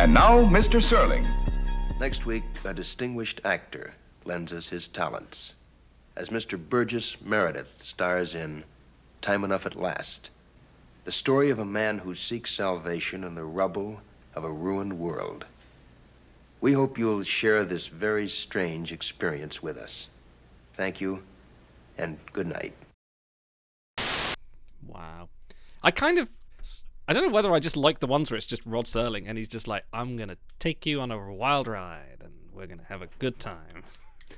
And now, Mr. Serling. Next week, a distinguished actor lends us his talents as Mr. Burgess Merideth stars in Time Enough at Last, the story of a man who seeks salvation in the rubble of a ruined world. We hope you'll share this very strange experience with us. Thank you, and good night. Wow. I don't know whether I just like the ones where it's just Rod Serling and he's just like, I'm going to take you on a wild ride and we're going to have a good time.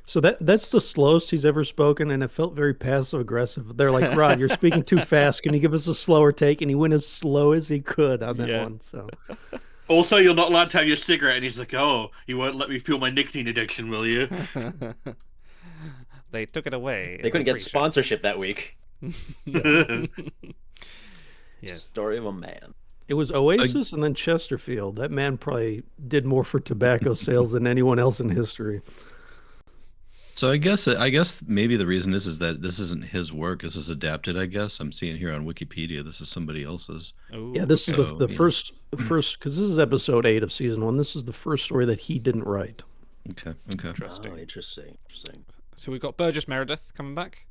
So that's the slowest he's ever spoken, and it felt very passive-aggressive. They're like, Rod, you're speaking too fast. Can you give us a slower take? And he went as slow as he could on that one. So. Also, you're not allowed to have your cigarette. And he's like, oh, you won't let me feel my nicotine addiction, will you? They took it away. They couldn't get sponsorship that week. Yes. Story of a man. It was Oasis and then Chesterfield. That man probably did more for tobacco sales than anyone else in history. So I guess maybe the reason is that this isn't his work. This is adapted, I guess. I'm seeing here on Wikipedia. This is somebody else's. Ooh, yeah, this is the first, because this is episode 8 of season 1. This is the first story that he didn't write. Okay. Interesting. So we've got Burgess Meredith coming back.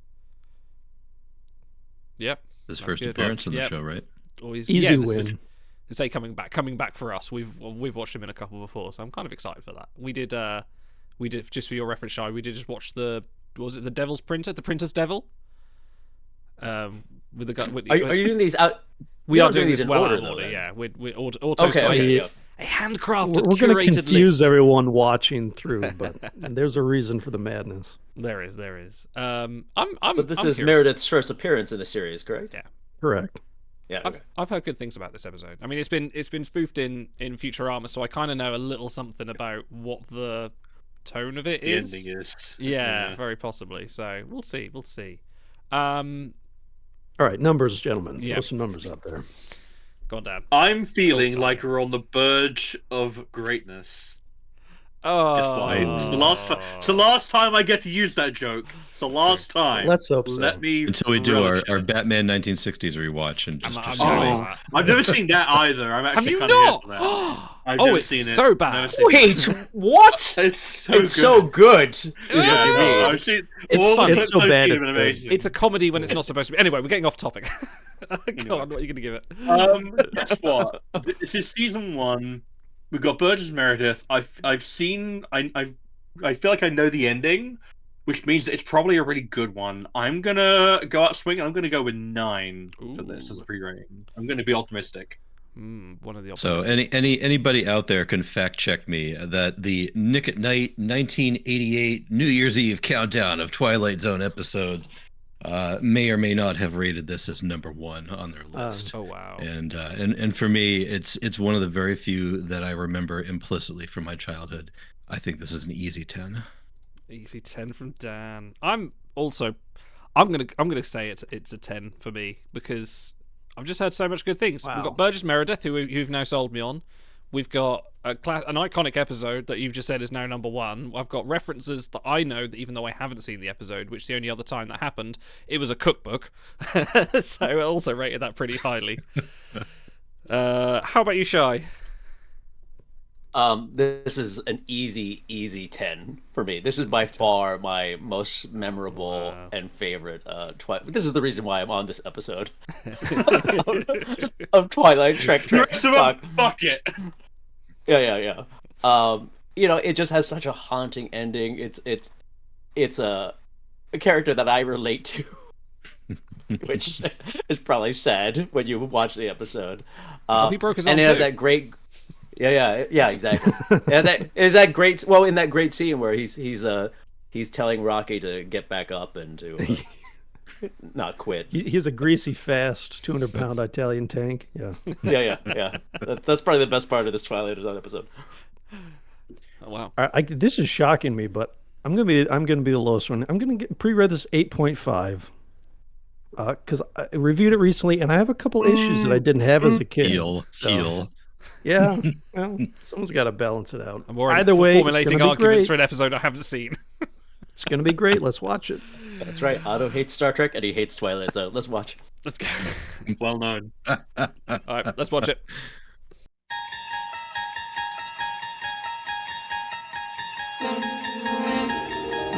Yep. His first appearance in the show, right? Easy win. To say coming back for us. We've watched him in a couple before, so I'm kind of excited for that. We did just for your reference, Shai. We did just watch the Devil's Printer, the Printer's Devil. With the guy. Are you doing these out? We are doing these well out of order. Then. Yeah, we're auto's Okay. A handcrafted, We're going to confuse list. everyone watching through, but there's a reason for the madness. There is. But this is Meredith's first appearance in the series, correct? Yeah. Correct. Yeah. Okay. I've heard good things about this episode. I mean, it's been spoofed in Futurama, so I kind of know a little something about what the tone of it is. The ending is. Yeah, very possibly. So we'll see. All right, numbers, gentlemen. Yeah. Throw some numbers out there. Go on, Dan. I'm feeling like we're on the verge of greatness. Oh, It's the last time I get to use that joke. It's the last time. Let's hope so. Let me Until we do our Batman 1960s rewatch and just. I've never seen that either. I'm actually Have you kind not? of into that. I've Oh, never it's seen it. so bad. Wait, what? It's so good. Is what you Yeah, mean. I've seen It's all fun. the It's so clips I've bad seen it's have been good. amazing. It's a comedy when it's not supposed to be. Anyway, we're getting off topic. Go on, what are you going to give it? Guess what? This is season 1. We've got Burgess Meredith. I feel like I know the ending, which means that it's probably a really good one. I'm gonna go out swinging. I'm gonna go with 9 for this as a pre-rating. I'm gonna be optimistic. One of the So anybody out there can fact check me that the Nick at Night 1988 New Year's Eve countdown of Twilight Zone episodes may or may not have rated this as number 1 on their list. Oh wow! And for me, it's one of the very few that I remember implicitly from my childhood. I think this is an easy 10. Easy 10 from Dan. I'm gonna say it's a 10 for me because I've just heard so much good things. Wow. We've got Burgess Meredith, who you've now sold me on. We've got an iconic episode that you've just said is now number 1. I've got references that I know that even though I haven't seen the episode, which the only other time that happened, it was a cookbook. So I also rated that pretty highly. How about you, Shai? This is an easy 10 for me. This is by far my most memorable and favorite Twilight. This is the reason why I'm on this episode of Twilight. Trek. Fuck it. Yeah. It just has such a haunting ending. It's a character that I relate to, which is probably sad when you watch the episode. He broke his arm and it has too. that great. Yeah, exactly. Is that great? Well, in that great scene where he's telling Rocky to get back up and to not quit. He's a greasy, fast, 200-pound Italian tank. Yeah. Yeah. That's probably the best part of this Twilight Zone episode. Oh, wow. This is shocking me, but I'm gonna be the lowest one. I'm gonna pre-read this 8.5. Because I reviewed it recently, and I have a couple issues that I didn't have as a kid. Heel. Yeah, well, someone's got to balance it out. I'm already Either way, formulating it's arguments great. for an episode I haven't seen. It's going to be great. Let's watch it. That's right. Otto hates Star Trek, and he hates Twilight Zone. Let's watch. Let's go. Well known. All right, let's watch it.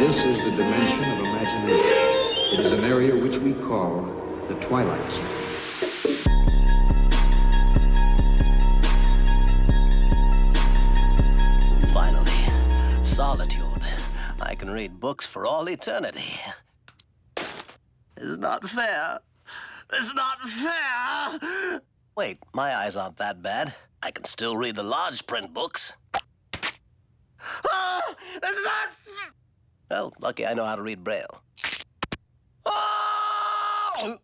This is the dimension of imagination. It is an area which we call the Twilight Zone. Finally, solitude. I can read books for all eternity. It's not fair. It's not fair. Wait, my eyes aren't that bad. I can still read the large print books. Ah, that's not... Well, lucky I know how to read Braille. Oh!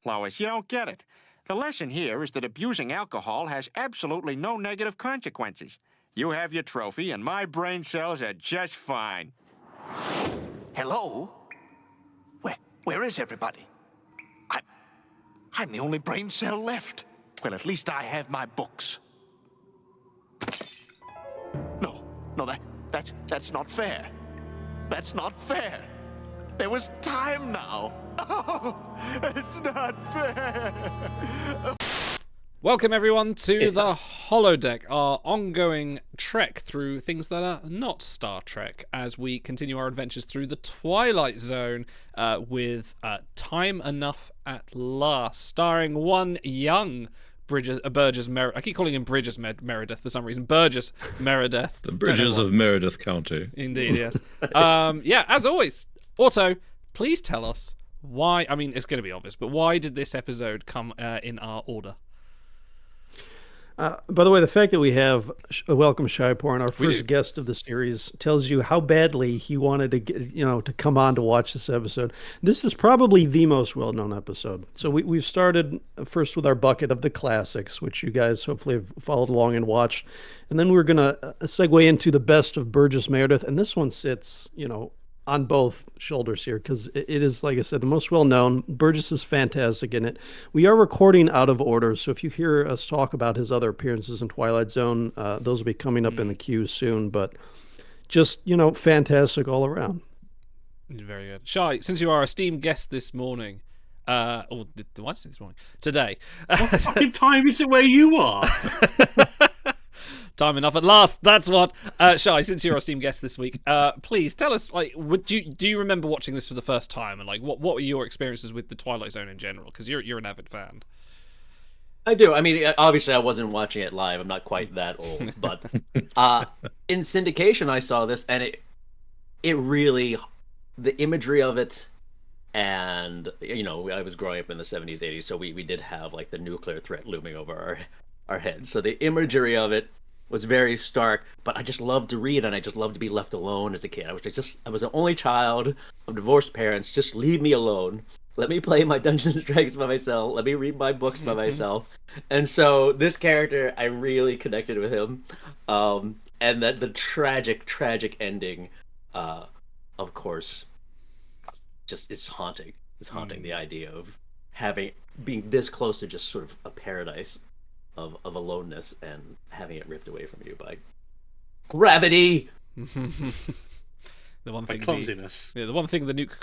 Lois, you don't get it. The lesson here is that abusing alcohol has absolutely no negative consequences. You have your trophy, and my brain cells are just fine. Hello? Where is everybody? I'm the only brain cell left. Well, at least I have my books. No, that's not fair. That's not fair. There was time now. Oh, it's not fair. Welcome everyone to the Holodeck, our ongoing trek through things that are not Star Trek, as we continue our adventures through the Twilight Zone with Time Enough at Last, starring one young Burgess Meredith. I keep calling him Burgess Merideth for some reason. Burgess Merideth. The Bridges of Meredith County. Indeed, yes. Yeah, as always, Otto, please tell us why. I mean, it's going to be obvious, but why did this episode come in our order? By the way, the fact that we have Welcome Shaiporn, our first guest of the series, tells you how badly he wanted to get, to come on to watch this episode. This is probably the most well-known episode. So we've started first with our bucket of the classics, which you guys hopefully have followed along and watched. And then we're going to segue into the best of Burgess Meredith. And this one sits, on both shoulders here, because it is, like I said, the most well-known. Burgess is fantastic in it. We are recording out of order, so if you hear us talk about his other appearances in Twilight Zone, those will be coming up in the queue soon, but just, fantastic all around. Very good. Shai, since you are our esteemed guest this morning, why did I say this morning? Today. What fucking time is it where you are? Time enough at last. That's what. Shai, since you're our esteemed guest this week, please tell us. Do you remember watching this for the first time, and what were your experiences with the Twilight Zone in general? Because you're an avid fan. I do. I mean, obviously, I wasn't watching it live. I'm not quite that old, but in syndication, I saw this, and it really, the imagery of it, and I was growing up in the 70s, 80s, so we did have the nuclear threat looming over our heads. So the imagery of it was very stark, but I just loved to read, and I just loved to be left alone as a kid. I was the only child of divorced parents. Just leave me alone. Let me play my Dungeons and Dragons by myself. Let me read my books by myself. And so this character, I really connected with him. And that the tragic ending, of course, just is haunting. It's haunting, the idea of being this close to just sort of a paradise of aloneness and having it ripped away from you by gravity. The one thing clumsiness. The one thing the nuke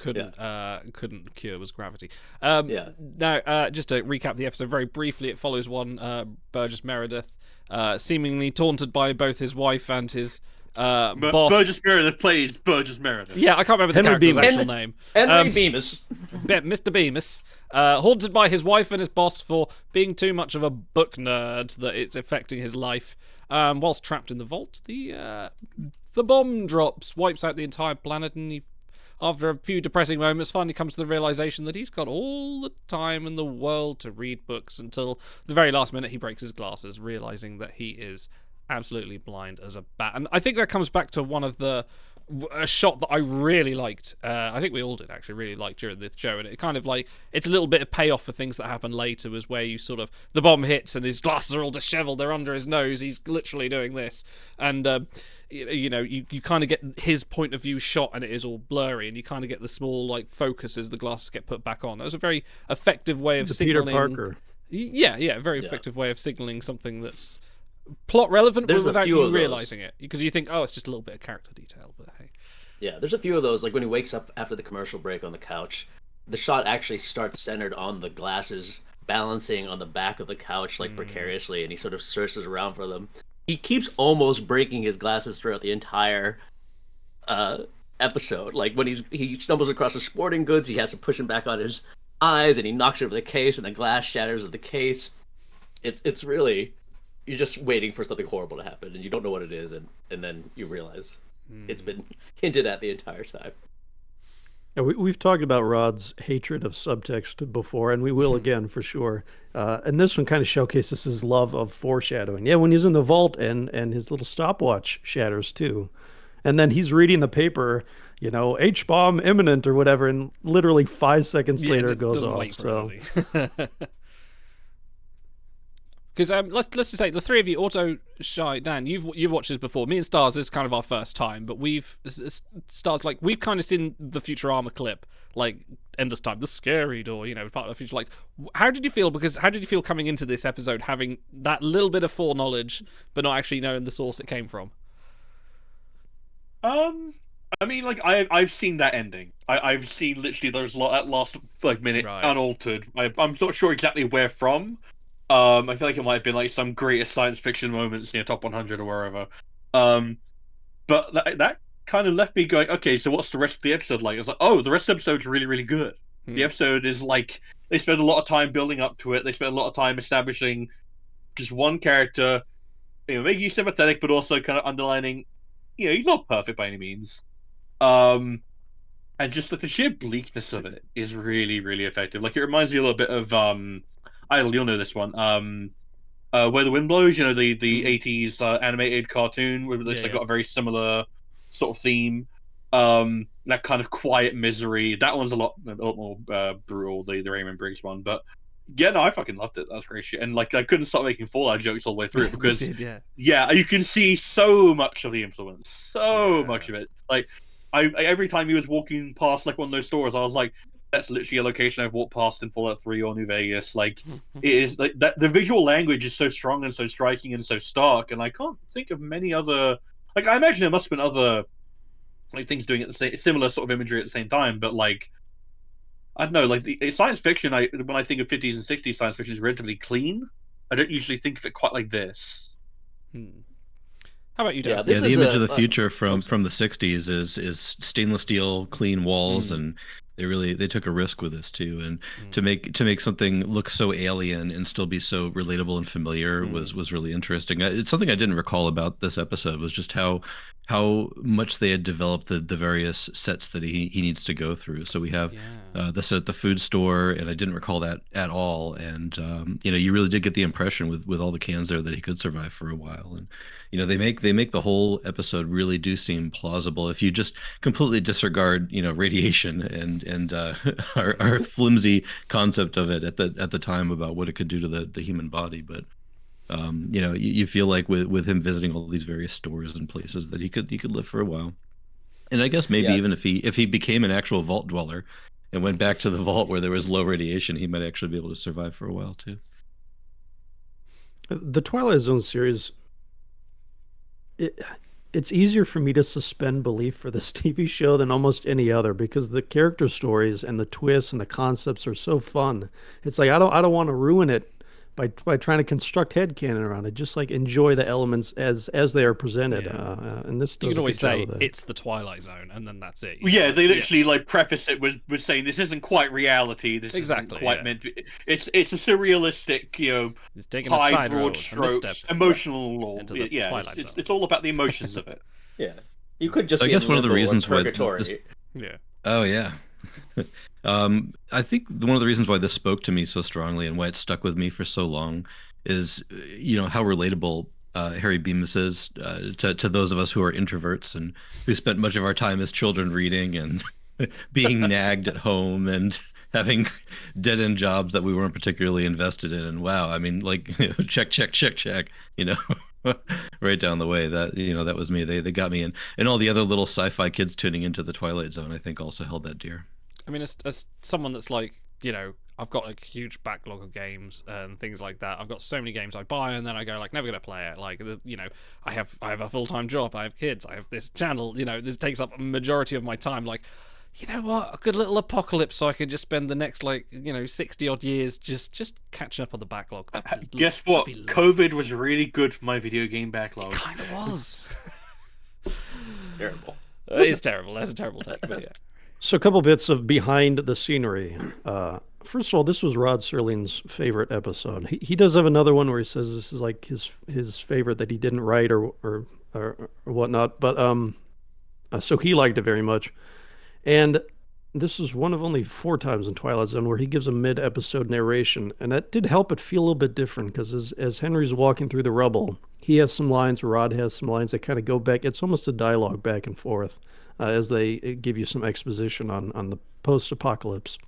couldn't cure was gravity. Now, just to recap the episode very briefly, it follows one Burgess Meredith, seemingly taunted by both his wife and his boss. Burgess Meredith plays Burgess Meredith. Yeah, I can't remember the character's actual name. Henry Bemis. Mr. Bemis. Haunted by his wife and his boss for being too much of a book nerd that it's affecting his life. Whilst trapped in the vault, the bomb drops, wipes out the entire planet, and he, after a few depressing moments, finally comes to the realization that he's got all the time in the world to read books, until the very last minute he breaks his glasses, realizing that he is absolutely blind as a bat. And I think that comes back to a shot that I really liked. I think we all did actually really like during this show, and it kind of it's a little bit of payoff for things that happen later, was where you sort of, the bomb hits and his glasses are all disheveled, they're under his nose, he's literally doing this, and you kind of get his point of view shot, and it is all blurry, and you kind of get the small focus as the glasses get put back on. That was a very effective way of signaling. Peter Parker. Yeah, very effective way of signaling something that's plot relevant, but without you realizing it, because you think, it's just a little bit of character detail, but hey. Yeah, there's a few of those, when he wakes up after the commercial break on the couch, the shot actually starts centered on the glasses balancing on the back of the couch precariously, and he sort of searches around for them. He keeps almost breaking his glasses throughout the entire episode. Like when he stumbles across the sporting goods, he has to push him back on his eyes, and he knocks over the case, and the glass shatters of the case. It's really, you're just waiting for something horrible to happen, and you don't know what it is, and then you realize it's been hinted at the entire time. Yeah, we've talked about Rod's hatred of subtext before, and we will again for sure. And this one kind of showcases his love of foreshadowing. Yeah, when he's in the vault and his little stopwatch shatters too. And then he's reading the paper, H-bomb imminent or whatever, and literally 5 seconds later it goes off. So. Because let's just say the three of you, Auto, Shy, Dan, you've watched this before. Me and Stars, this is kind of our first time, but Stars, like, we've kind of seen the Futurama clip, like Endless Time, the scary door, part of the future. Like, how did you feel? Because how did you feel coming into this episode, having that little bit of foreknowledge, but not actually knowing the source it came from? I mean, like, I've seen that ending. I've seen literally that last minute unaltered. I'm not sure exactly where from. I feel like it might have been like some greatest science fiction moments, top 100 or wherever. But that kind of left me going, okay, so what's the rest of the episode like? I was like, oh, the rest of the episode's really, really good. The episode is like, they spend a lot of time building up to it. They spend a lot of time establishing just one character, making you sympathetic, but also kind of underlining, he's not perfect by any means. And just like the sheer bleakness of it is really, really effective. Like, it reminds me a little bit of Idol, you'll know this one. Where the Wind Blows, the 80s animated cartoon, where it's got a very similar sort of theme. That kind of quiet misery. That one's a lot more brutal, the Raymond Briggs one. But yeah, no, I fucking loved it. That's great shit. And like, I couldn't stop making Fallout jokes all the way through it because you can see so much of the influence, so much of it. Like, every time he was walking past like one of those stores, I was like, that's literally a location I've walked past in Fallout 3 or New Vegas. Like, it is like that. The visual language is so strong and so striking and so stark, and I can't think of many other. Like, I imagine there must have been other things doing it similar sort of imagery at the same time. But like, I don't know. Like, the science fiction, when I think of 50s and 60s science fiction, is relatively clean. I don't usually think of it quite like this. How about you, Dan? Yeah, the image of the future from the 60s is stainless steel, clean walls, and they took a risk with this too. And to make something look so alien and still be so relatable and familiar was really interesting. It's something I didn't recall about this episode, was just how much they had developed the various sets that he needs to go through. So we have the set at the food store, and I didn't recall that at all. And you really did get the impression with all the cans there that he could survive for a while. And they make the whole episode really do seem plausible if you just completely disregard radiation and our flimsy concept of it at the time about what it could do to the human body. But you feel like with him visiting all these various stores and places that he could live for a while. And I guess maybe even if he became an actual vault dweller and went back to the vault where there was low radiation, he might actually be able to survive for a while too. The Twilight Zone series, it's easier for me to suspend belief for this TV show than almost any other, because the character stories and the twists and the concepts are so fun. It's like I don't want to ruin it by trying to construct headcanon around it. Just like enjoy the elements as they are presented. And this you can always say it's the Twilight Zone, and then that's it. They literally like preface it with saying this isn't quite reality. This isn't quite meant to be. It's a surrealistic, it's taking high broad strokes, emotional lore. It's all about the emotions of it. Yeah, you could just. I guess one of the reasons why. Oh yeah. I think one of the reasons why this spoke to me so strongly and why it stuck with me for so long is, how relatable Harry Bemis is to those of us who are introverts and who spent much of our time as children reading and being nagged at home and having dead-end jobs that we weren't particularly invested in. And wow, I mean, like, check, right down the way. That was me. They got me in. And all the other little sci-fi kids tuning into the Twilight Zone, I think, also held that dear. I mean, as someone that's like, I've got a huge backlog of games and things like that. I've got so many games I buy and then I go like, never gonna play it. Like, I have a full-time job, I have kids, I have this channel. This takes up a majority of my time. Like, you know what? A good little apocalypse, so I could just spend the next 60 odd years just catching up on the backlog. Guess what? COVID was really good for my video game backlog. It kind of was. It's terrible. It's terrible. That's a terrible take. But yeah. So a couple bits of behind the scenery. First of all, this was Rod Serling's favorite episode. He does have another one where he says this is like his favorite that he didn't write or whatnot. But so he liked it very much. And this is one of only 4 times in Twilight Zone where he gives a mid-episode narration, and that did help it feel a little bit different because as Henry's walking through the rubble, he has some lines, Rod has some lines that kind of go back. It's almost a dialogue back and forth. As they give you some exposition on the post-apocalypse.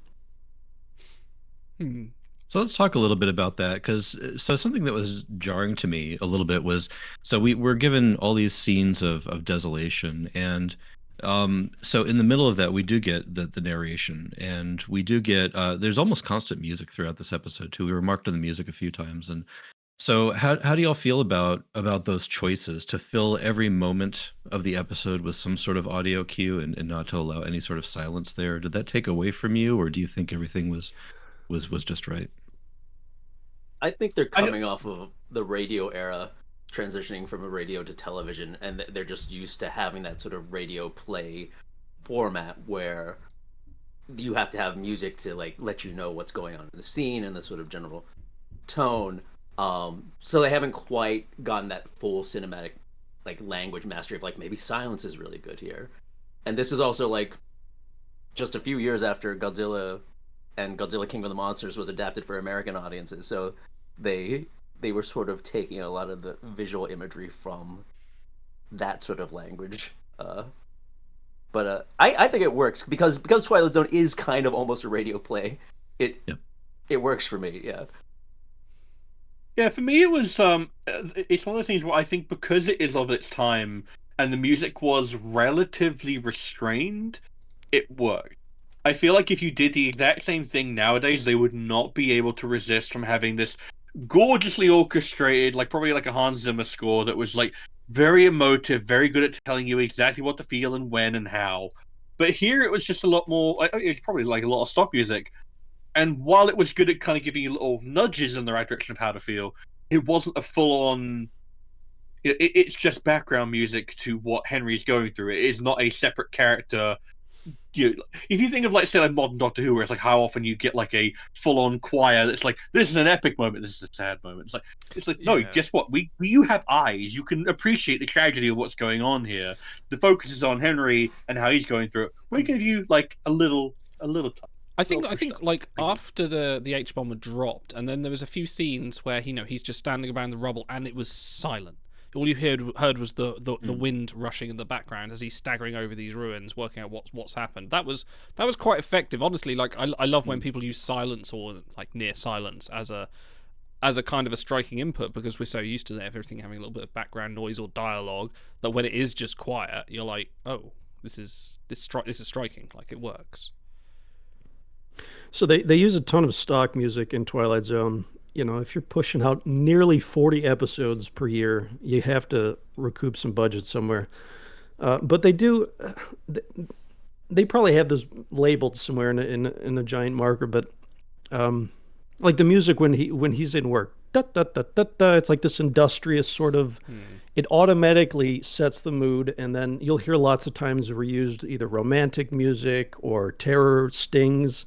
So let's talk a little bit about that, because something that was jarring to me a little bit was, so we're given all these scenes of desolation, and so in the middle of that we do get the narration, and we do get there's almost constant music throughout this episode too. We remarked on the music a few times, and so how do y'all feel about those choices to fill every moment of the episode with some sort of audio cue and not to allow any sort of silence there? Did that take away from you, or do you think everything was just right? I think they're coming off of the radio era, transitioning from a radio to television, and they're just used to having that sort of radio play format where you have to have music to like let you know what's going on in the scene and the sort of general tone. So they haven't quite gotten that full cinematic like language mastery of like maybe silence is really good here. And this is also like just a few years after Godzilla and Godzilla King of the Monsters was adapted for American audiences. So they were sort of taking a lot of the visual imagery from that sort of language. But I think it works because Twilight Zone is kind of almost a radio play. It works for me, yeah. Yeah, for me it was it's one of those things where I think because it is of its time and the music was relatively restrained, it worked. I feel like if you did the exact same thing nowadays, they would not be able to resist from having this gorgeously orchestrated, like probably like a Hans Zimmer score that was like very emotive, very good at telling you exactly what to feel and when and how. But here it was just a lot more, it was probably like a lot of stock music. And while it was good at kind of giving you little nudges in the right direction of how to feel, it wasn't a full-on... It's just background music to what Henry's going through. It is not a separate character. If you think of, like, say, like modern Doctor Who, where it's like how often you get like a full-on choir that's like, this is an epic moment, this is a sad moment. It's like no, guess what? You have eyes. You can appreciate the tragedy of what's going on here. The focus is on Henry and how he's going through it. We're going to give you like a little touch. I think like after the H bomb had dropped, and then there was a few scenes where he's just standing around the rubble, and it was silent. All you heard was the wind rushing in the background as he's staggering over these ruins, working out what's happened. That was quite effective, honestly. Like I love when people use silence or like near silence as a kind of a striking input, because we're so used to everything having a little bit of background noise or dialogue that when it is just quiet, you're like, oh, this is striking. Like it works. So they use a ton of stock music in Twilight Zone. If you're pushing out nearly 40 episodes per year, you have to recoup some budget somewhere. But they do. They probably have this labeled somewhere in a giant marker. But like the music when he's in work, da, da, da, da, da, it's like this industrious sort of. It automatically sets the mood, and then you'll hear lots of times reused either romantic music or terror stings.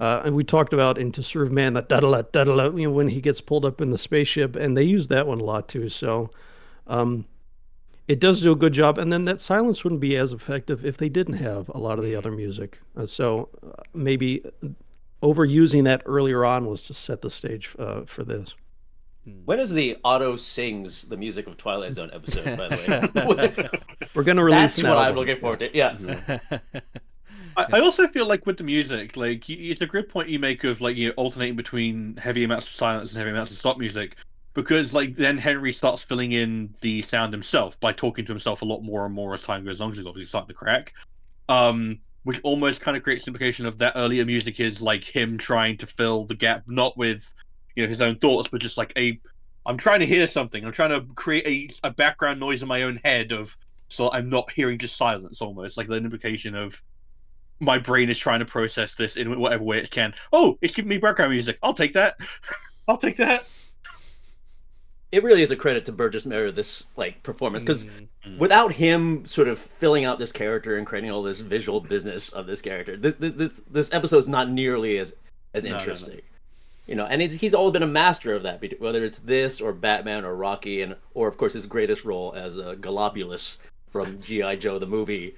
And we talked about in To Serve Man that da-da-la, da-da-la, when he gets pulled up in the spaceship, and they use that one a lot too. So it does do a good job. And then that silence wouldn't be as effective if they didn't have a lot of the other music. So maybe overusing that earlier on was to set the stage for this. When is the Otto sings the music of Twilight Zone episode, by the way? We're going to release That's what I'm looking forward to. Yeah. I also feel like with the music, like it's a good point you make of like alternating between heavy amounts of silence and heavy amounts of stop music, because like then Henry starts filling in the sound himself by talking to himself a lot more and more as time goes on, because he's obviously starting to crack. Which almost kind of creates the implication of that earlier music is like him trying to fill the gap, not with his own thoughts, but just like I'm trying to hear something. I'm trying to create a background noise in my own head so I'm not hearing just silence, almost like an implication of my brain is trying to process this in whatever way it can. Oh, it's giving me background music. I'll take that. I'll take that. it really is a credit to Burgess Meredith's like performance, because without him sort of filling out this character and creating all this visual business of this character, this episode's not nearly as interesting. No. You know, and he's always been a master of that, whether it's this or Batman or Rocky, or of course his greatest role as Galopulus from G.I. Joe the movie.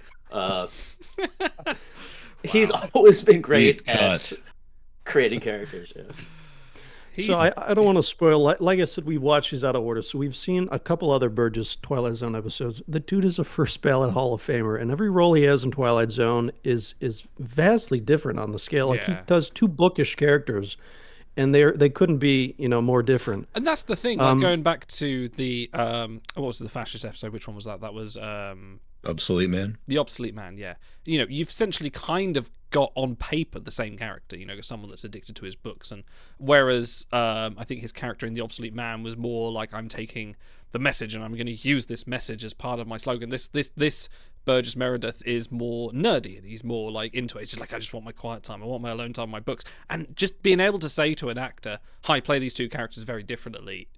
He's always been great at creating characters. Yeah. So I don't want to spoil. Like I said, we've watched these out of order. So we've seen a couple other Burgess Twilight Zone episodes. The dude is a first ballot Hall of Famer, and every role he has in Twilight Zone is vastly different on the scale. Like he does two bookish characters, and they couldn't be more different. And that's the thing. Like going back to the what was the fascist episode? Which one was that? That was Obsolete Man. The Obsolete Man. Yeah. You've essentially kind of got on paper the same character, someone that's addicted to his books, and whereas I think his character in The Obsolete Man was more like, I'm taking the message and I'm going to use this message as part of my slogan. This Burgess Meredith is more nerdy, and he's more like into it. It's just like, I just want my quiet time, I want my alone time, my books. And just being able to say to an actor, hi, play these two characters very differently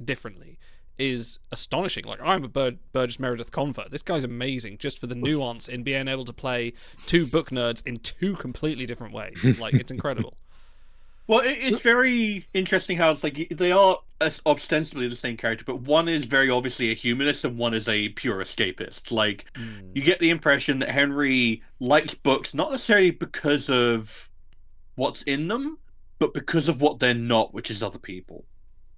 is astonishing. Like, I'm a Burgess Meredith convert. This guy's amazing just for the nuance in being able to play two book nerds in two completely different ways. Like, it's incredible. Well, it's very interesting how it's like they are ostensibly the same character, but one is very obviously a humanist and one is a pure escapist. Like, you get the impression that Henry likes books not necessarily because of what's in them, but because of what they're not, which is other people.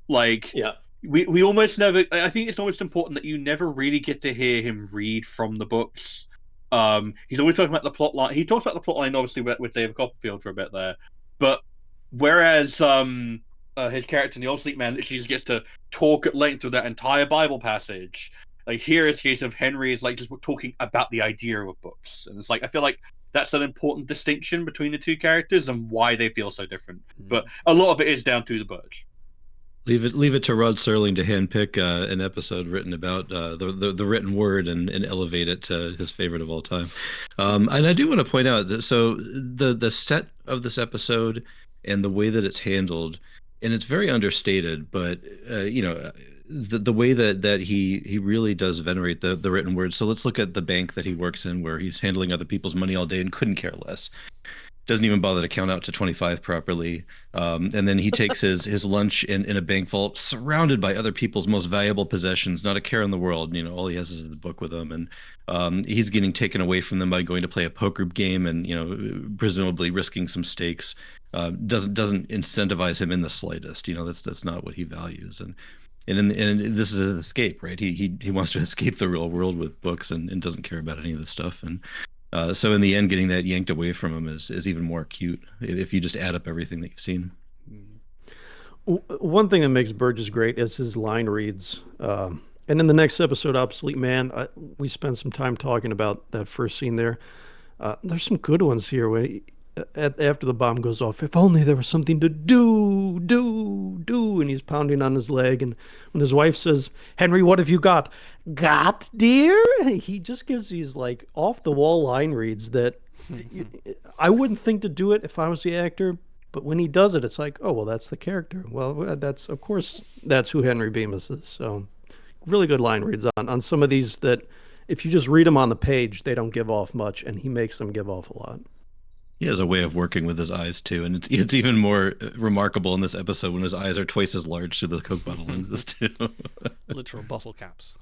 Like, yeah. We almost never. I think it's almost important that you never really get to hear him read from the books. He's always talking about the plot line. He talks about the plot line, obviously, with David Copperfield for a bit there. But whereas his character in The Obsolete Man literally just gets to talk at length through that entire Bible passage. Like, here is a case of Henry is like just talking about the idea of books, and it's like, I feel like that's an important distinction between the two characters and why they feel so different. But a lot of it is down to the Burge. Leave it to Rod Serling to handpick an episode written about the written word and elevate it to his favorite of all time. And I do want to point out that so the set of this episode and the way that it's handled, and it's very understated, but the way that he really does venerate the written word. So let's look at the bank that he works in, where he's handling other people's money all day and couldn't care less. Doesn't even bother to count out to 25 properly. And then he takes his lunch in a bank vault surrounded by other people's most valuable possessions, not a care in the world. All he has is the book with him. And he's getting taken away from them by going to play a poker game and, presumably risking some stakes. Doesn't incentivize him in the slightest. That's not what he values. And this is an escape, right? He wants to escape the real world with books and doesn't care about any of this stuff. And so in the end, getting that yanked away from him is even more acute if you just add up everything that you've seen. One thing that makes Burgess great is his line reads. And in the next episode, Obsolete Man, we spent some time talking about that first scene there. There's some good ones here. Where after the bomb goes off, if only there was something to do, and he's pounding on his leg. And when his wife says, Henry, what have you got? Got, dear? He just gives these like off the wall line reads that I wouldn't think to do it if I was the actor, but when he does it, it's like, oh, well, that's the character. Well, that's who Henry Bemis is. So really good line reads on some of these that if you just read them on the page, they don't give off much, and he makes them give off a lot. He has a way of working with his eyes too, and it's even more remarkable in this episode when his eyes are twice as large through the Coke bottle lenses too. Literal bottle caps.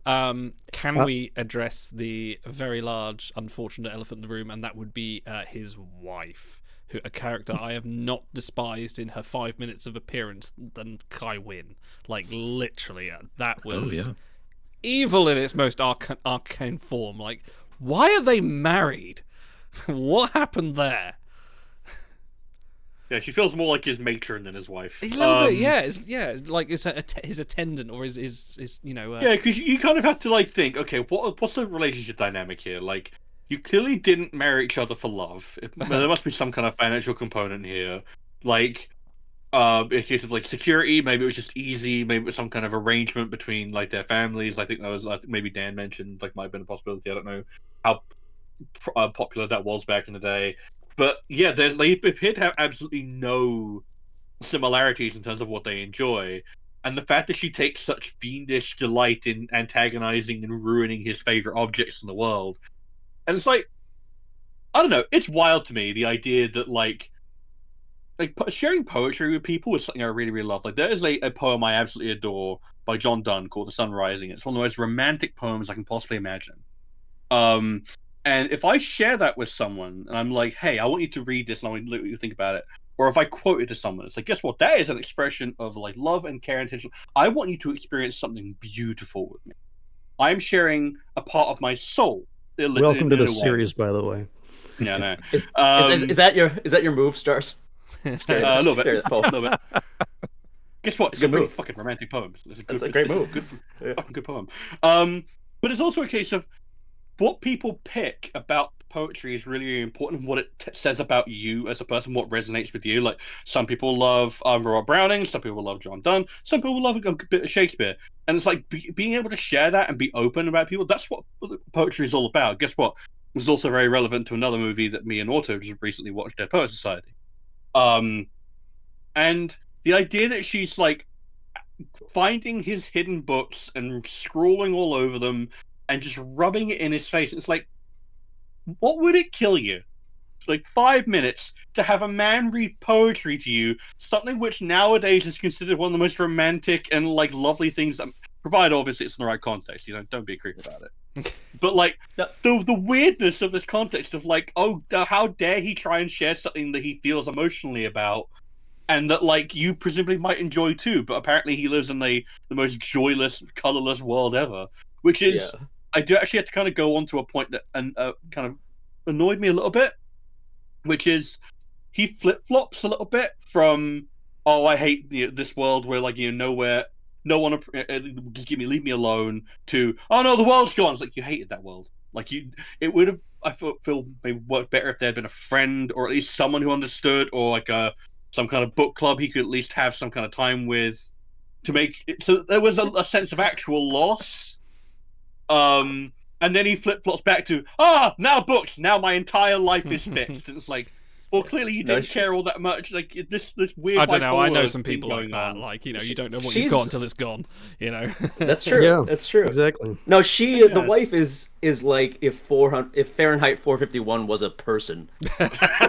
Can we address the very large, unfortunate elephant in the room, and that would be his wife, a character I have not despised in her 5 minutes of appearance than Kai Wynn. Like, literally, that was evil in its most arcane form. Like, why are they married? What happened there? Yeah, she feels more like his matron than his wife. A little bit, like it's his attendant or his Yeah, because you kind of have to like think, okay, what's the relationship dynamic here? Like, you clearly didn't marry each other for love. There must be some kind of financial component here. Like, in case of like security, maybe it was just easy. Maybe it was some kind of arrangement between like their families. I think that was maybe Dan mentioned like might have been a possibility. I don't know how popular that was back in the day, but yeah, they appear to have absolutely no similarities in terms of what they enjoy. And the fact that she takes such fiendish delight in antagonizing and ruining his favorite objects in the world. And it's like, I don't know, it's wild to me, the idea that, like sharing poetry with people is something I really, really love. Like, there is a poem I absolutely adore by John Donne called The Sun Rising. It's one of the most romantic poems I can possibly imagine. And if I share that with someone, and I'm like, hey, I want you to read this, and I want you to look what you think about it. Or if I quote it to someone, it's like, guess what? That is an expression of like love and care and attention. I want you to experience something beautiful with me. I'm sharing a part of my soul. Welcome to the series, by the way. Yeah, no. Is that your move, Stars? A little bit. A little bit. Guess what? It's a move. Fucking romantic poem. It's a great move. Fucking good poem. But it's also a case of what people pick about poetry is really, really important. What it says about you as a person, what resonates with you. Like, some people love Robert Browning, some people love John Donne, some people love a bit of Shakespeare. And it's like being able to share that and be open about people. That's what poetry is all about. Guess what? It's also very relevant to another movie that me and Otto just recently watched, Dead Poets Society. And the idea that she's like finding his hidden books and scrawling all over them and just rubbing it in his face. It's like, what would it kill you? Like 5 minutes to have a man read poetry to you, something which nowadays is considered one of the most romantic and like lovely things that, provided obviously it's in the right context. Don't be a creep about it. But like the weirdness of this context of like, oh, how dare he try and share something that he feels emotionally about, and that like you presumably might enjoy too, but apparently he lives in the most joyless, colorless world ever, which is. Yeah. I do actually have to kind of go on to a point that kind of annoyed me a little bit, which is he flip-flops a little bit from, oh, I hate this world where like nowhere, no one just leave me alone, to, oh no, the world's gone. It's like, you hated that world. Like, it would have, I feel maybe worked better if there had been a friend or at least someone who understood, or like some kind of book club he could at least have some kind of time with, to make it so there was a sense of actual loss. And then he flip-flops back to, now books, now my entire life is fixed. And it's like, well, clearly you didn't care all that much. Like, this weird. I don't know. I know some people like that. On. Like, you don't know what you've got until it's gone. That's true. Yeah, that's true. Exactly. No, the wife is like if Fahrenheit 451 was a person,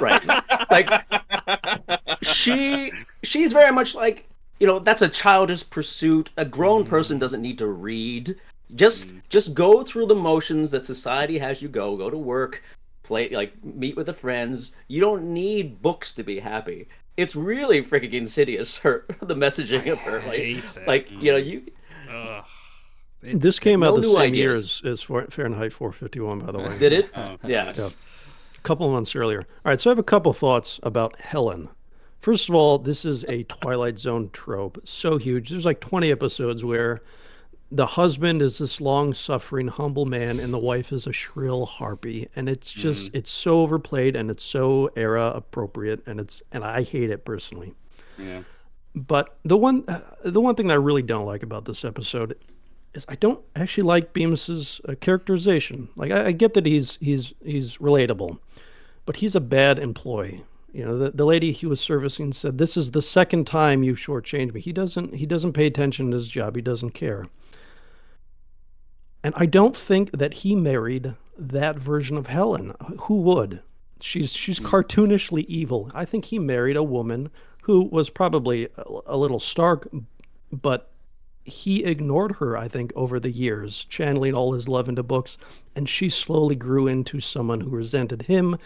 right? Like, she's very much like, that's a childish pursuit. A grown person doesn't need to read. Just go through the motions that society has you go to work, play, like meet with the friends. You don't need books to be happy. It's really freaking insidious, the messaging of her. This came out the same year as Fahrenheit 451, by the way. Did it? Yeah. A couple of months earlier. All right, so I have a couple thoughts about Helen. First of all, this is a Twilight Zone trope, so huge. There's like 20 episodes where the husband is this long-suffering, humble man, and the wife is a shrill harpy, and it's just it's so overplayed and it's so era appropriate, and I hate it personally. Yeah. But the one thing that I really don't like about this episode is I don't actually like Bemis's characterization. Like, I get that he's relatable, but he's a bad employee. The lady he was servicing said, "This is the second time you've shortchanged me." He doesn't pay attention to his job. He doesn't care. And I don't think that he married that version of Helen. Who would? She's cartoonishly evil. I think he married a woman who was probably a little stark, but he ignored her, I think, over the years, channeling all his love into books, and she slowly grew into someone who resented him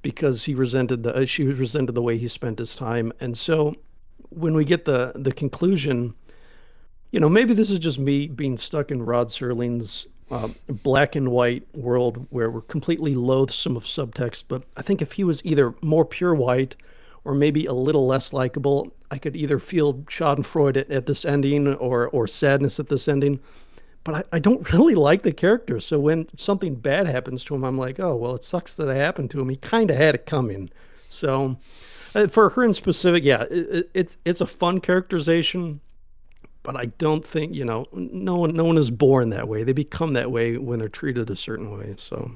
because she resented the way he spent his time. And so when we get the conclusion, maybe this is just me being stuck in Rod Serling's black and white world where we're completely loathsome of subtext. But I think if he was either more pure white or maybe a little less likable, I could either feel schadenfreude at this ending or sadness at this ending. But I don't really like the character. So when something bad happens to him, I'm like, oh, well, it sucks that it happened to him. He kind of had it coming. So for her in specific, yeah, it's a fun characterization. But I don't think, no one is born that way. They become that way when they're treated a certain way. So,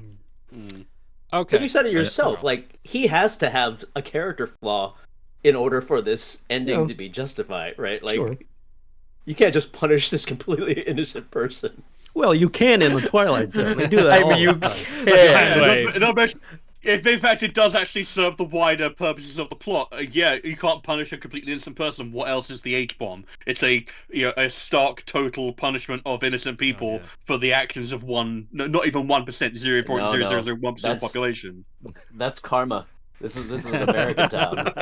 okay. But you said it yourself. Like, he has to have a character flaw in order for this ending to be justified, right? Like, sure. You can't just punish this completely innocent person. Well, you can in the Twilight Zone. They do that all the time. Hand wave. If in fact it does actually serve the wider purposes of the plot, yeah, you can't punish a completely innocent person. What else is the H-bomb? It's a a stark total punishment of innocent people for the actions of not even 1%, 0.0001% of the population. That's karma. This is an American town,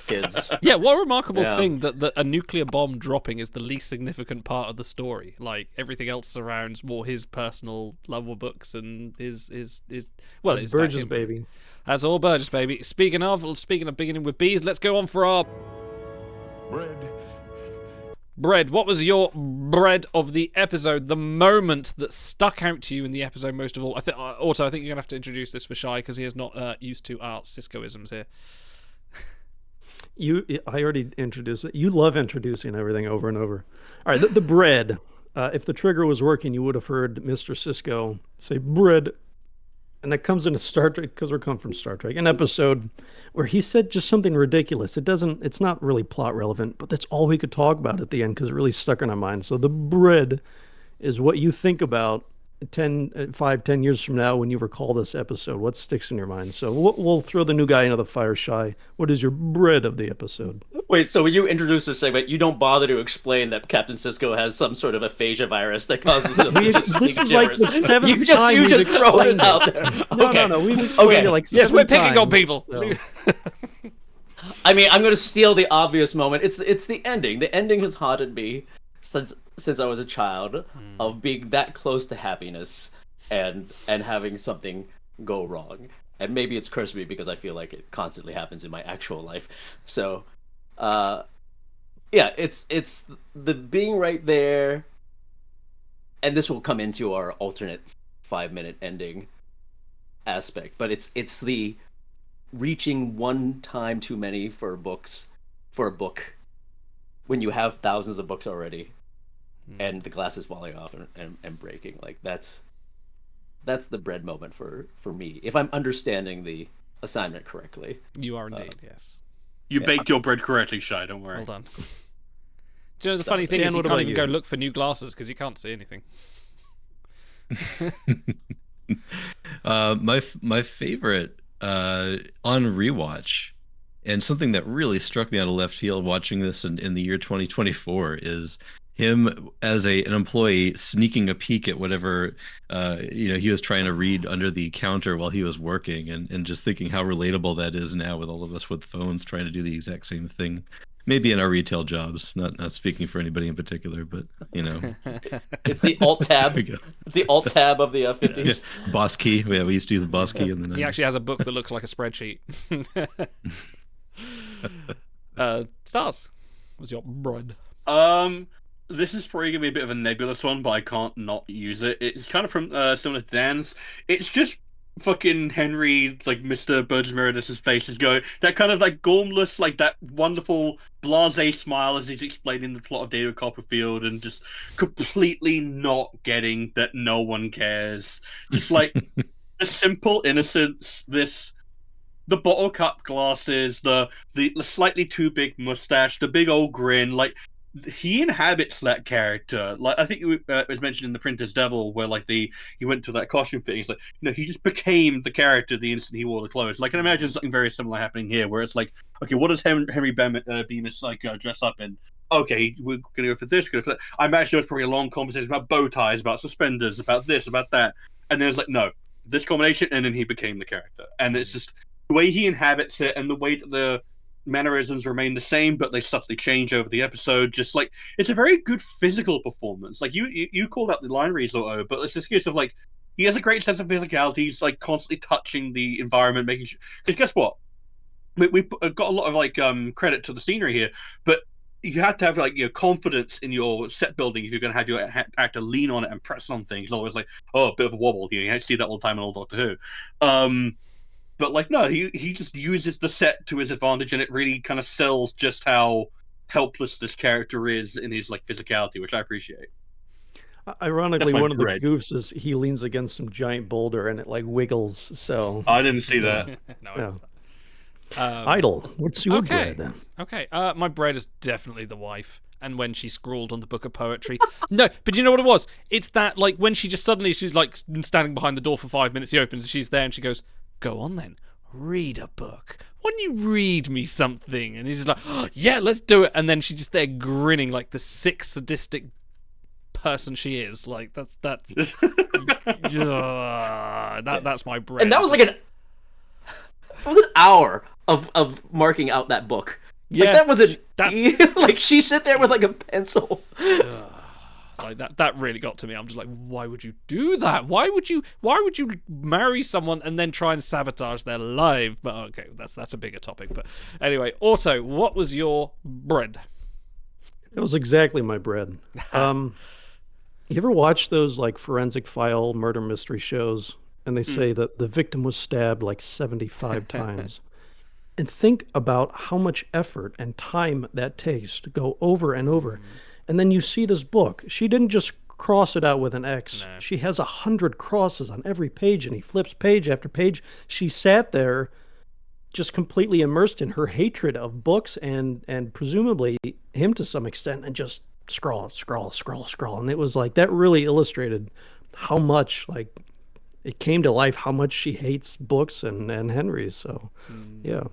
kids. Yeah, what a remarkable thing that a nuclear bomb dropping is the least significant part of the story. Like, everything else surrounds more his personal love of books and his well, it's it's Burgess, baby. That's all Burgess, baby. Speaking of beginning with B's, let's go on for our bread. What was your bread of the episode? The moment that stuck out to you in the episode most of all? I think you're gonna have to introduce this for Shy because he is not used to our Cisco-isms here. I already introduced it. You love introducing everything over and over. All right, the bread. If the trigger was working, you would have heard Mr. Cisco say bread. And that comes into Star Trek, because we're coming from Star Trek, an episode where he said just something ridiculous. It's not really plot relevant, but that's all we could talk about at the end because it really stuck in our minds. So the bread is what you think about 10 years from now when you recall this episode. What sticks in your mind? So we'll throw the new guy into the fire. Shy. What is your bread of the episode? Wait, so when you introduce this segment, you don't bother to explain that Captain Cisco has some sort of aphasia virus that causes him to just speak This is like the gibberish. seventh You time we've just throw this explained out it. there. No. We've explained it like Yes, we're 7 picking on times, people. so. I mean, I'm going to steal the obvious moment. It's the ending. The ending has haunted me since I was a child, of being that close to happiness and having something go wrong. And maybe it's cursed me because I feel like it constantly happens in my actual life. So, yeah, it's the being right there, and this will come into our alternate 5-minute ending aspect. But it's the reaching one time too many for a book when you have thousands of books already, and the glass is falling off and breaking. Like that's the bread moment for me, if I'm understanding the assignment correctly. You are indeed, yes. You baked your bread correctly, Shy, don't worry. Well done. Do you know the funny thing is you can't even go look for new glasses because you can't see anything. My favorite on rewatch, and something that really struck me out of left field watching this in the year 2024, is him as an employee sneaking a peek at whatever he was trying to read under the counter while he was working, and just thinking how relatable that is now with all of us with phones trying to do the exact same thing. Maybe in our retail jobs, not speaking for anybody in particular, but It's the alt tab. It's the alt tab of the 50s. Yeah. Boss key. Yeah, we used to use the boss key in the 90s. He actually has a book that looks like a spreadsheet. Stars, what's your bread? This is probably gonna be a bit of a nebulous one, but I can't not use it. It's kind of from similar to Dan's. It's just fucking Henry, like Mr. Burgess Meredith's face is going, that kind of like gormless, like that wonderful blasé smile as he's explaining the plot of David Copperfield, and just completely not getting that no one cares. Just like the simple innocence, the bottle cap glasses, the slightly too big mustache, the big old grin, like he inhabits that character. Like I think it was mentioned in The Printer's Devil, where like he went to that costume fitting. He's like, he just became the character the instant he wore the clothes. Like I can imagine something very similar happening here, where it's like, okay, what does Henry Bemis like dress up in? Okay, we're gonna go for this, go for that. I imagine there's probably a long conversation about bow ties, about suspenders, about this, about that, and then it's like, no, this combination, and then he became the character. And it's just the way he inhabits it, and the way that the mannerisms remain the same, but they subtly change over the episode. Just like, it's a very good physical performance. Like you called out the line reads, Otto, but it's this case of like, he has a great sense of physicality. He's like constantly touching the environment, making sure. Because guess what, we got a lot of like credit to the scenery here, but you have to have like confidence in your set building if you're going to have your actor lean on it and press on things. Always like, oh, a bit of a wobble here. You see that all the time in old Doctor Who. But like, no, he just uses the set to his advantage, and it really kind of sells just how helpless this character is in his like physicality, which I appreciate. Ironically, one of the goofs is he leans against some giant boulder and it like wiggles. So I didn't see that. No, Idle. What's your bread? Okay. My bread is definitely the wife. and when she scrawled on the book of poetry. No, but you know what it was? It's that, like, when she just suddenly, she's like standing behind the door for 5 minutes, he opens, and she's there, and she goes, "Go on then, read a book. Why don't you read me something?" And he's just like, "Oh, yeah, let's do it." And then she's just there grinning like the sick, sadistic person she is. Like, that's that's my bread. And that was like an hour of marking out that book. Like, Yeah, that wasn't that's- like she sit there with like a pencil. Like that really got to me. I'm just like, why would you do that? Why would you marry someone and then try and sabotage their life? But okay, that's a bigger topic. But anyway, Otto, what was your bread? It was exactly my bread. You ever watch those like forensic file murder mystery shows, and they say that the victim was stabbed like 75 times? And think about how much effort and time that takes to go over and over. And then you see this book. She didn't just cross it out with an X. No. She has 100 crosses on every page, and he flips page after page. She sat there just completely immersed in her hatred of books and presumably him to some extent, and just scroll. And it was like, that really illustrated how much, like, it came to life how much she hates books and Henry. So, yeah.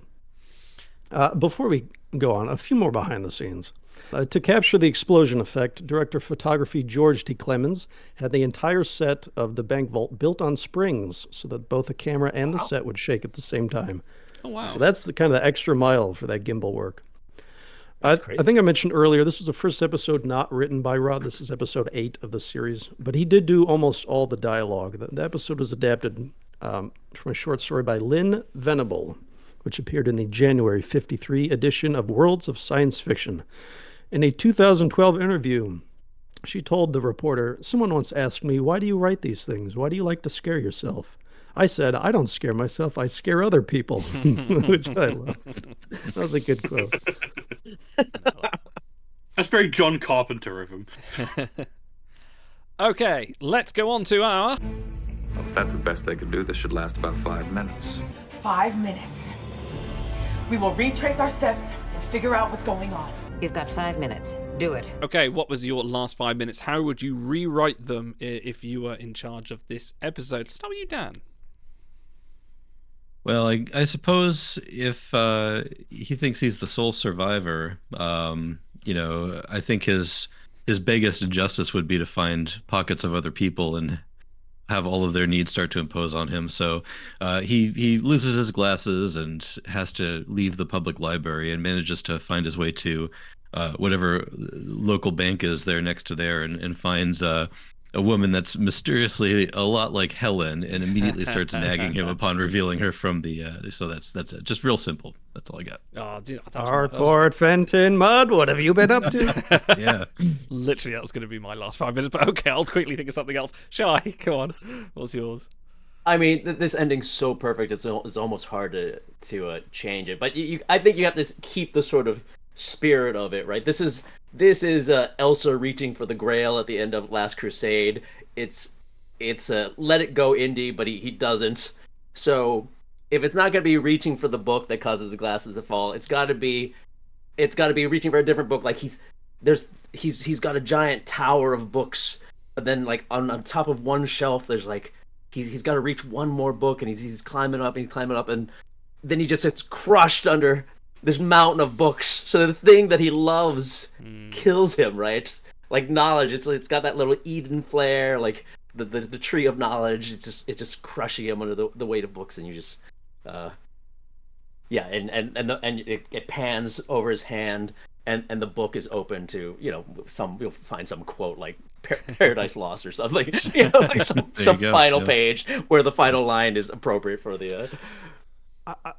Before we go on, a few more behind the scenes. To capture the explosion effect, director of photography George T. Clemens had the entire set of the bank vault built on springs so that both the camera and the set would shake at the same time. Oh, wow. So that's the kind of the extra mile for that gimbal work. I crazy. think I mentioned earlier, this was the first episode not written by Rod. This is episode 8 of the series, but he did do almost all the dialogue. The episode was adapted from a short story by Lynn Venable, which appeared in the January 1953 edition of Worlds of Science Fiction. In a 2012 interview, she told the reporter, "Someone once asked me, why do you write these things? Why do you like to scare yourself? I said, I don't scare myself, I scare other people," which I love. That was a good quote. That's very John Carpenter of him. Okay, let's go on to our... Well, if that's the best they could do, this should last about 5 minutes. 5 minutes. We will retrace our steps and figure out what's going on. You've got 5 minutes. Do it. Okay, what was your last 5 minutes? How would you rewrite them if you were in charge of this episode? Let's start with you, Dan. Well, I suppose if he thinks he's the sole survivor, I think his biggest injustice would be to find pockets of other people and have all of their needs start to impose on him. So he loses his glasses and has to leave the public library and manages to find his way to whatever local bank is there next to there, and finds a woman that's mysteriously a lot like Helen, and immediately starts nagging him upon revealing her from the so that's it. Just real simple. That's all I got. Oh, dude, Hardcore Fenton Mud, what have you been up to? Yeah. Literally, that was going to be my last 5 minutes, but okay, I'll quickly think of something else. Shall I? Go on. What's yours? I mean, this ending's so perfect. It's almost hard to change it. But I think you have to keep the sort of spirit of it, right? This is Elsa reaching for the Grail at the end of Last Crusade. It's a let it go indie, but he doesn't. So if it's not going to be reaching for the book that causes the glasses to fall, it's got to be reaching for a different book. Like he's got a giant tower of books, but then like on top of one shelf there's like he's got to reach one more book, and he's climbing up and then he just gets crushed under this mountain of books. So the thing that he loves kills him, right? Like knowledge, it's got that little Eden flare, like the tree of knowledge. It's just crushing him under the weight of books, and you just and it pans over his hand, and the book is open to you'll find some quote like Paradise Lost or something, like some final page where the final line is appropriate for the.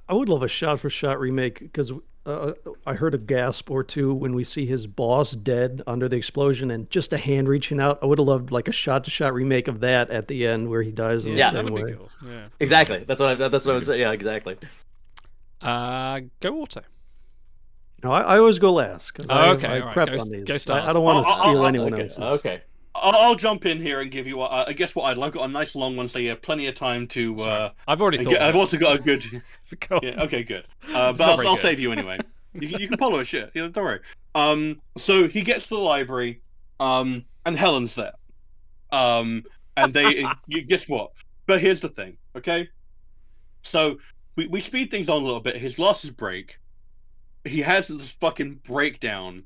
I would love a shot-for-shot remake, because I heard a gasp or two when we see his boss dead under the explosion and just a hand reaching out. I would have loved like a shot-to-shot remake of that at the end where he dies in the same way. Be cool. Yeah. Exactly. That's what I was saying. Yeah, exactly. Go Otto. No, I always go last because I right. prep on these. I don't want to steal anyone else's. Okay. I'll jump in here and give you. I guess what I'd like. I've got a nice long one, so you have plenty of time to. I've already thought. I've also got a good. Go on. Yeah. Okay. Good. But I'll save you anyway. You can follow a shit. Don't worry. So he gets to the library, and Helen's there. And guess what? But here's the thing, okay? So we speed things on a little bit. His glasses break. He has this fucking breakdown,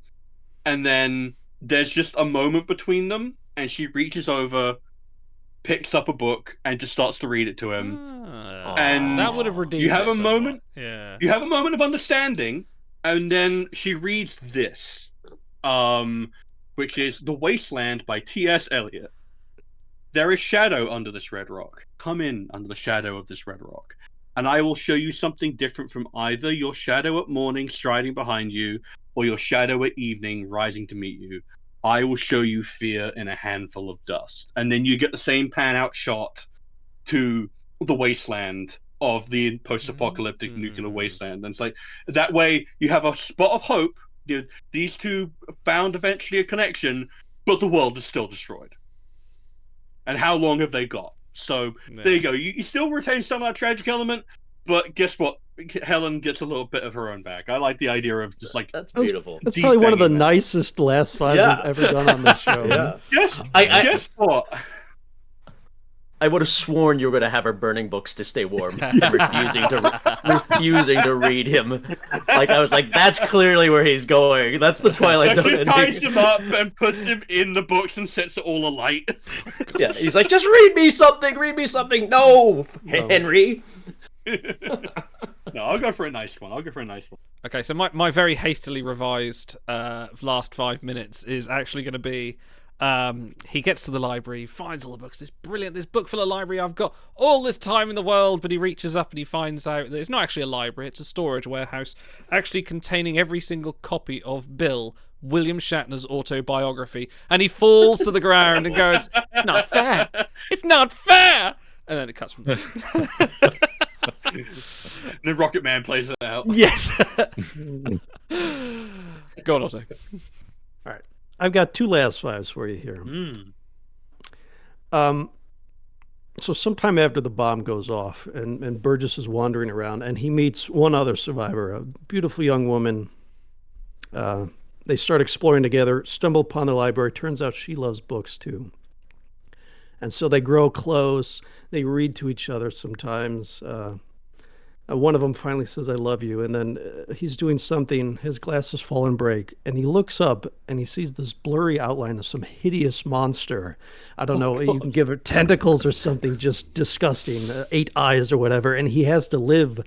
and then there's just a moment between them, and she reaches over, picks up a book, and just starts to read it to him. And that would have redeemed. You have it a somewhat. moment. Yeah. You have a moment of understanding, and then she reads this, which is "The Wasteland" by T.S. Eliot. There is shadow under this red rock. Come in under the shadow of this red rock, and I will show you something different from either your shadow at morning striding behind you, or your shadow at evening rising to meet you. I will show you fear in a handful of dust. And then you get the same pan-out shot to the wasteland of the post-apocalyptic nuclear wasteland. And it's like, that way you have a spot of hope. These two found eventually a connection, but the world is still destroyed. And how long have they got? So there you go. You still retain some of that tragic element, but guess what? Helen gets a little bit of her own back. I like the idea of just like that's beautiful. That's probably one of the nicest last fives I've ever done on this show. Yeah. Guess what? I would have sworn you were going to have her burning books to stay warm and refusing to read him. Like, I was like, that's clearly where he's going. That's the Twilight Zone She ending. ties him up and puts him in the books and sets it all alight. Yeah, he's like, just read me something. No, Henry. No, I'll go for a nice one. Okay, so my very hastily revised last 5 minutes is actually going to be he gets to the library, finds all the books. This book full of library. I've got all this time in the world, but he reaches up and he finds out that it's not actually a library. It's a storage warehouse, actually containing every single copy of Bill, William Shatner's autobiography. And he falls to the ground and goes, "It's not fair. It's not fair." And then it cuts from there. Then Rocket Man plays it out. Yes. Go on, Otto. All right. I've got two last fives for you here. So sometime after the bomb goes off and Burgess is wandering around and he meets one other survivor, a beautiful young woman. They start exploring together, stumble upon the library. Turns out she loves books too. And so they grow close. They read to each other sometimes. One of them finally says, "I love you." And then he's doing something. His glasses fall and break. And he looks up and he sees this blurry outline of some hideous monster. I don't know. You can give it tentacles or something just disgusting. 8 eyes or whatever. And he has to live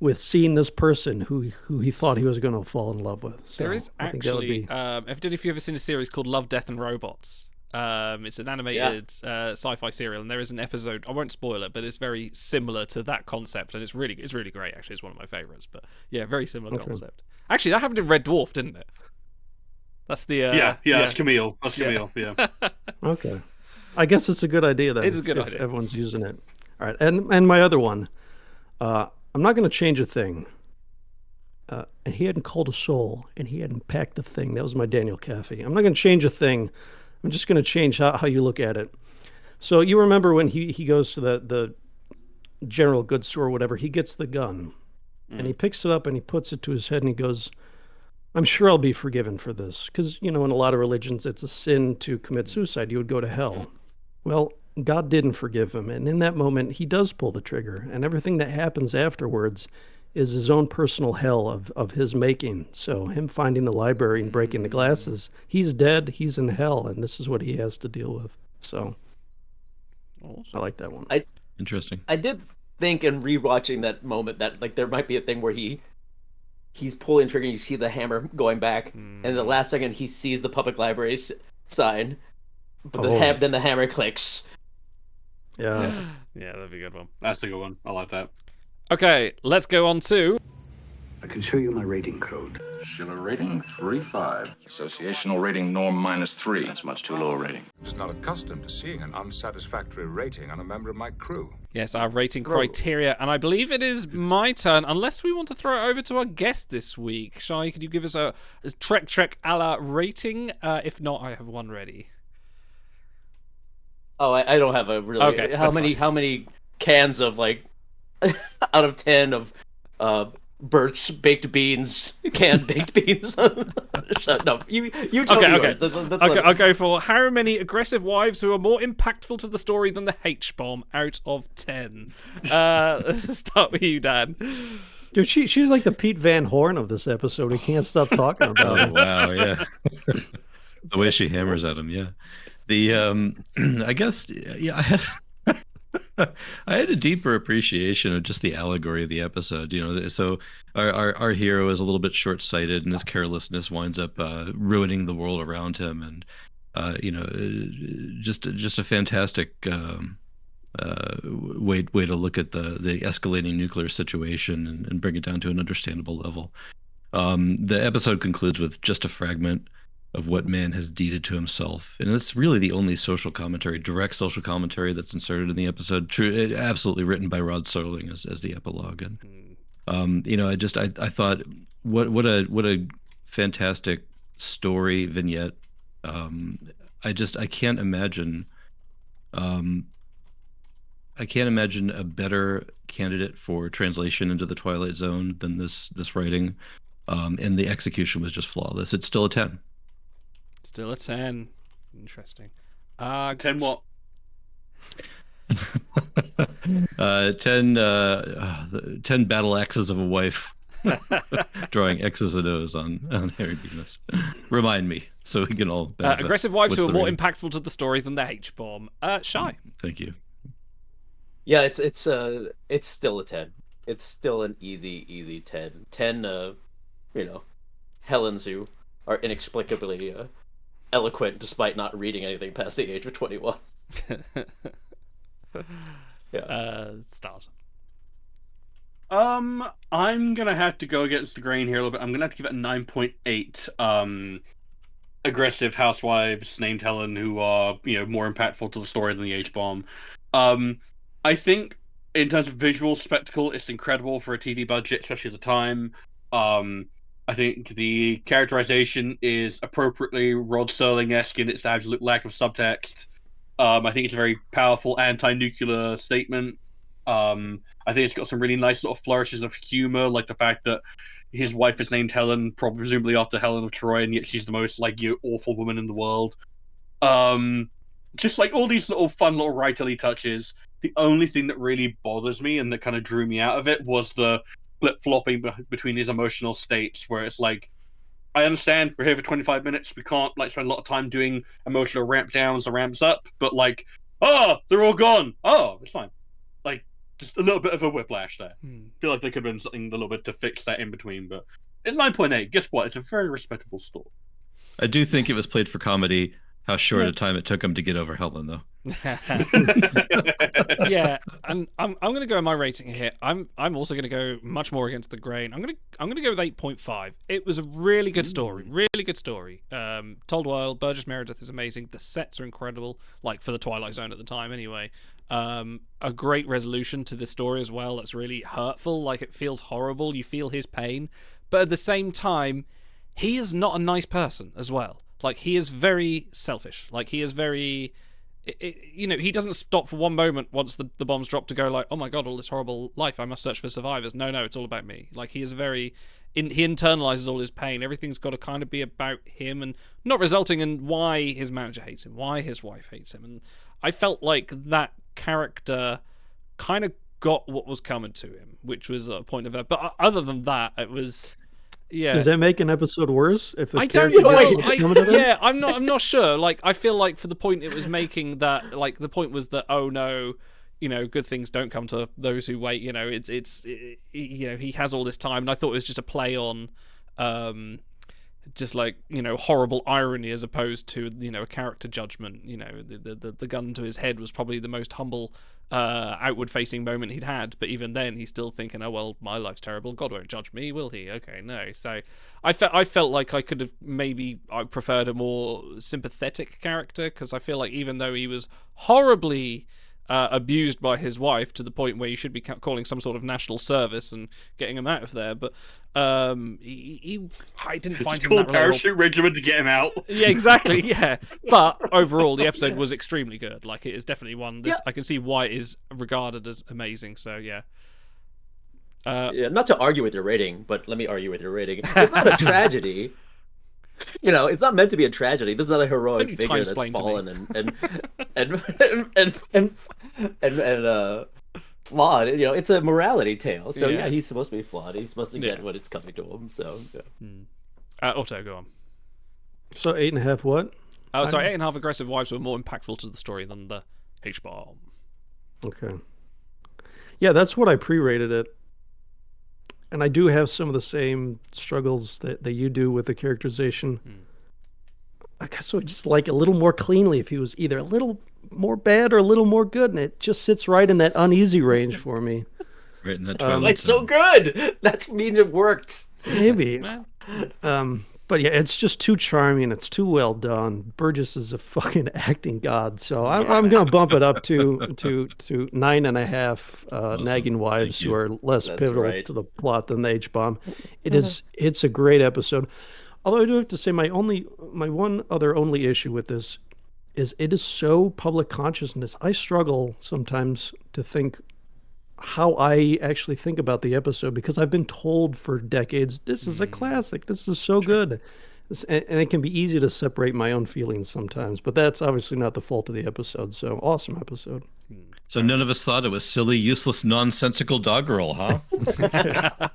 with seeing this person who he thought he was going to fall in love with. So there is actually, I don't know if you've ever seen a series called Love, Death and Robots. It's an animated sci-fi serial, and there is an episode. I won't spoil it, but it's very similar to that concept, and it's really great. Actually, it's one of my favorites. But yeah, very similar concept. Actually, that happened in Red Dwarf, didn't it? That's the That's Camille. That's Camille. Yeah. Okay. I guess it's a good idea then. It is a good if idea. Everyone's using it. All right, and my other one. I'm not going to change a thing. And he hadn't called a soul, and he hadn't packed a thing. That was my Daniel Caffey. I'm not going to change a thing. I'm just going to change how you look at it. So you remember when he goes to the general goods store or whatever, he gets the gun and he picks it up and he puts it to his head and he goes, "I'm sure I'll be forgiven for this." Because, in a lot of religions, it's a sin to commit suicide. You would go to hell. Well, God didn't forgive him. And in that moment, he does pull the trigger. And everything that happens afterwards is his own personal hell of his making. So him finding the library and breaking the glasses, he's dead, he's in hell, and this is what he has to deal with. So I like that one. Interesting. I did think in rewatching that moment that like there might be a thing where he's pulling trigger and you see the hammer going back, and the last second he sees the public library sign, but then the hammer clicks. Yeah. Yeah, that'd be a good one. That's a good one. I like that. Okay, let's go on to... I can show you my rating code. Schiller rating 3.5. Associational rating norm -3. That's much too low a rating. Just not accustomed to seeing an unsatisfactory rating on a member of my crew. Yes, our rating criteria, and I believe it is my turn, unless we want to throw it over to our guest this week. Shai, could you give us a Trek a la rating? If not, I have one ready. Oh, I don't have a really... Okay, how many cans of, like, out of 10 of Bert's baked beans, canned baked beans. No, you tell me yours. I'll go for how many aggressive wives who are more impactful to the story than the H-bomb out of 10. Let's start with you, Dan. Dude, she's like the Pete Van Horn of this episode. He can't stop talking about it. Oh, wow, yeah. The way she hammers at him, yeah. The I guess, yeah, I had a deeper appreciation of just the allegory of the episode. You know, so our hero is a little bit short-sighted, and his carelessness winds up ruining the world around him, and you know, just a fantastic way to look at the escalating nuclear situation and bring it down to an understandable level. The episode concludes with just a fragment of what man has deeded to himself, and that's really the only social commentary, direct social commentary, that's inserted in the episode. True, absolutely written by Rod Serling as the epilogue. And you know, I thought what a fantastic story vignette. I can't imagine a better candidate for translation into the Twilight Zone than this writing, and the execution was just flawless. It's still a 10. Still a 10. Interesting. 10 what? 10 battle axes of a wife drawing X's and O's on Harry Bemis. Remind me so we can all benefit. Aggressive wives What's who are the more rating? impactful to the story than the H-bomb. Shy. Thank you. Yeah, it's still a 10. It's still an easy 10. 10 you know, Helens who are inexplicably eloquent despite not reading anything past the age of 21. Yeah. Stars. I'm gonna have to go against the grain here a little bit. I'm gonna have to give it a 9.8. Aggressive housewives named Helen who are, you know, more impactful to the story than the H-bomb. I think in terms of visual spectacle, it's incredible for a TV budget, especially at the time. I think the characterization is appropriately Rod Serling-esque in its absolute lack of subtext. I think it's a very powerful anti-nuclear statement. I think it's got some really nice little flourishes of humor, like the fact that his wife is named Helen, presumably after Helen of Troy, and yet she's the most awful woman in the world. Just like all these little fun little writerly touches. The only thing that really bothers me and that kind of drew me out of it was the flip-flopping between these emotional states, where it's like, I understand we're here for 25 minutes, we can't spend a lot of time doing emotional ramp downs or ramps up, but they're all gone. Oh, it's fine. Just a little bit of a whiplash there. Feel like there could have been something a little bit to fix that in between, but it's 9.8. Guess what? It's a very respectable story. I do think it was played for comedy. How short a time it took him to get over Helen, though. Yeah, and I'm going to go in my rating here. I'm also going to go much more against the grain. I'm going to go with 8.5. It was a really good story, told well. Burgess Merideth is amazing. The sets are incredible, for the Twilight Zone at the time, anyway. A great resolution to this story as well. That's really hurtful. It feels horrible. You feel his pain, but at the same time, he is not a nice person as well. He is very selfish. He is very... he doesn't stop for one moment once the bombs drop to go oh my god, all this horrible life, I must search for survivors. No, it's all about me. He is very... he internalizes all his pain. Everything's got to kind of be about him and not resulting in why his manager hates him, why his wife hates him. And I felt like that character kind of got what was coming to him, which was a point of... But other than that, it was... Yeah. Does that make an episode worse if the I don't know. I'm not sure. I feel for the point it was making, that the point was that, oh no, good things don't come to those who wait. He has all this time, and I thought it was just a play on just horrible irony as opposed to a character judgment. The gun to his head was probably the most humble outward facing moment he'd had, but even then he's still thinking, oh well, my life's terrible, God won't judge me, will he? Okay, no. So I felt like I could have I preferred a more sympathetic character, because I feel like even though he was horribly abused by his wife to the point where you should be calling some sort of national service and getting him out of there, but I didn't find him that parachute regiment to get him out. Yeah, exactly. Yeah, but overall the episode was extremely good. It is definitely one that I can see why it is regarded as amazing. So yeah, Yeah, not to argue with your rating, but let me argue with your rating. It's not a tragedy. It's not meant to be a tragedy. This is not a heroic figure that's fallen and flawed. It's a morality tale. So yeah, he's supposed to be flawed. He's supposed to get what it's coming to him. So Otto, go on. So 8.5 what? Oh, sorry, 8.5 aggressive wives were more impactful to the story than the H-bomb. Okay. Yeah, that's what I pre-rated it. And I do have some of the same struggles that you do with the characterization. I guess I would just like a little more cleanly if he was either a little more bad or a little more good, and it just sits right in that uneasy range for me. Right in that Twilight it's so good! That means it worked! Maybe. But yeah, it's just too charming. It's too well done. Burgess is a fucking acting god. So I'm going to bump it up to 9.5 Awesome. nagging wives who are less That's pivotal right. to the plot than the H-bomb. It's a great episode. Although I do have to say my one other issue with this is it is so public consciousness. I struggle sometimes to think how I actually think about the episode because I've been told for decades, this is a classic. This is so good. And it can be easy to separate my own feelings sometimes, but that's obviously not the fault of the episode. So awesome episode. So none of us thought it was silly, useless, nonsensical doggerel, huh?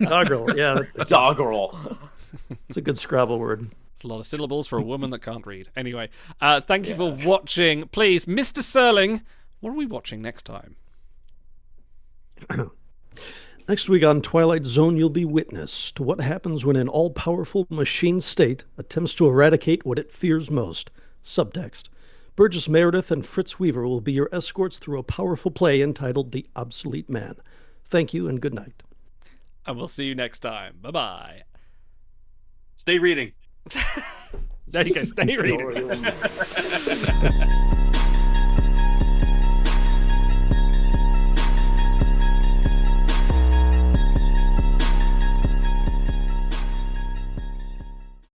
Doggerel, yeah. That's Doggerel. It's a good Scrabble word. It's a lot of syllables for a woman that can't read. Anyway, thank you for watching. Please, Mr. Serling, what are we watching next time? Next week on Twilight Zone, you'll be witness to what happens when an all-powerful machine state attempts to eradicate what it fears most. Subtext. Burgess Merideth and Fritz Weaver will be your escorts through a powerful play entitled The Obsolete Man. Thank you and good night. And we'll see you next time. Bye-bye. Stay reading. There you go, stay reading.